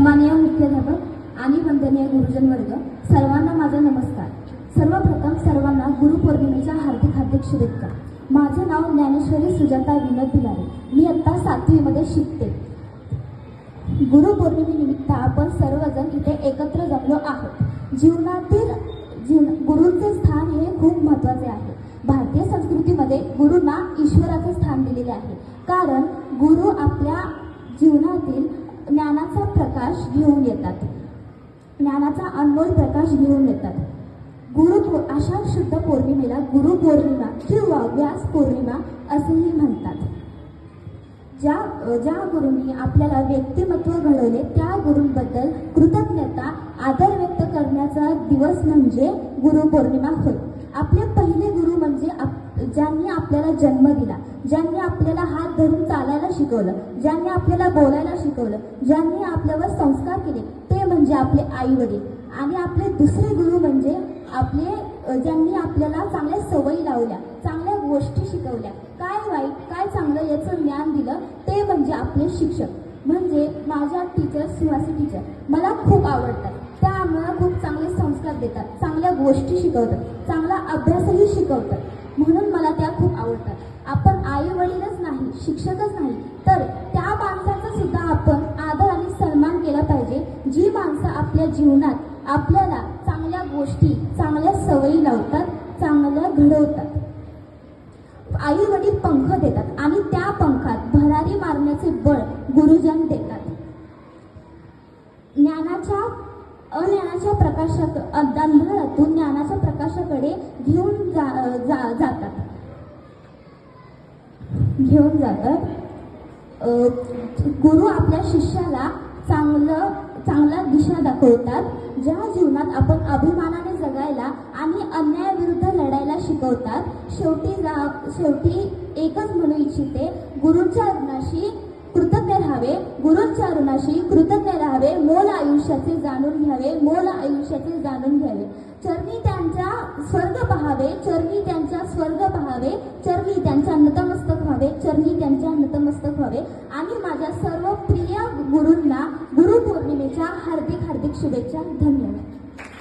माननीय मुख्याध्यापक आणि वंदनीय गुरुजन वर्ग, सर्वांना माझा नमस्कार. सर्वप्रथम सर्वांना गुरुपौर्णिमेच्या हार्दिक शुभेच्छा. माझे नाव ज्ञानेश्वरी सुजाता विनोद भिलारे. मी इयत्ता 7वी मध्ये शिकते. गुरुपौर्णिमेनिमित्त आपण सर्वजण इथे एकत्र जमलो आहोत. गुरूंचे स्थान हे खूप महत्त्वाचे आहे. भारतीय संस्कृतीमध्ये गुरूंना ईश्वराचे स्थान दिलेले आहे. कारण गुरु आपल्या जीवनातील ज्ञानाचा प्रकाश घेऊन येतात, ज्ञानाचा अनमोल प्रकाश घेऊन येतात. अशा शुद्ध पौर्णिमेला गुरुपौर्णिमा किंवा व्यास पौर्णिमा असेही म्हणतात. ज्या गुरूंनी आपल्याला व्यक्तिमत्व घडवले त्या गुरूंबद्दल कृतज्ञता आदर व्यक्त करण्याचा दिवस म्हणजे गुरुपौर्णिमा होय. आपले पहिले गुरु म्हणजे ज्यांनी आपल्याला जन्म दिला, ज्यांनी आपल्याला हात धरून चालायला शिकवलं, ज्यांनी आपल्याला बोलायला शिकवलं, ज्यांनी आपल्यावर संस्कार केले ते म्हणजे आपले आई वडील. आणि आपले दुसरे गुरु म्हणजे ज्यांनी आपल्याला चांगल्या सवयी लावल्या, चांगल्या गोष्टी शिकवल्या, काय वाईट काय चांगलं याचं ज्ञान दिलं ते म्हणजे आपले शिक्षक. म्हणजे माझ्या टीचर सुहासी टीचर मला खूप आवडतात. त्या आम्हाला खूप चांगले संस्कार देतात, चांगल्या गोष्टी शिकवतात, चांगला अभ्यासही शिकवतात. म्हणून मला त्या खूप आवडतात. आपण आई वडीलच नाही, शिक्षकच नाही तर त्या माणसाचा सुद्धा आपण आदर आणि सन्मान केला पाहिजे, जी माणसं आपल्या जीवनात आपल्याला चांगल्या गोष्टी चांगल्या सवयी लावतात, चांगल्या घडवतात. आई वडील पंख देतात आणि त्या पंखात भरारी मारण्याचे बळ गुरुजन देतात. अज्ञानाच्या अंधारातून ज्ञानाच्या प्रकाशाकडे घेऊन जातात. गुरु आपल्या शिष्याला चांगला दिशा दाखवतात. ज्या जीवनात आपण अभिमानाने जगायला आणि अन्यायाविरुद्ध लढायला शिकवतात. शेवटी एकच म्हणू इच्छिते, गुरूंच्या ऋणाशी कृतज्ञ राहावे, गुरूंच्या ऋणाशी कृतज्ञ राहावे, मोल आयुष्याचे जाणून घ्यावे, मोल आयुष्याचे जाणून घ्यावे. चरणी त्यांचा स्वर्ग पहावे, चरणी त्यांचा स्वर्ग पहावे, चरणी त्यांचा नतमस्तक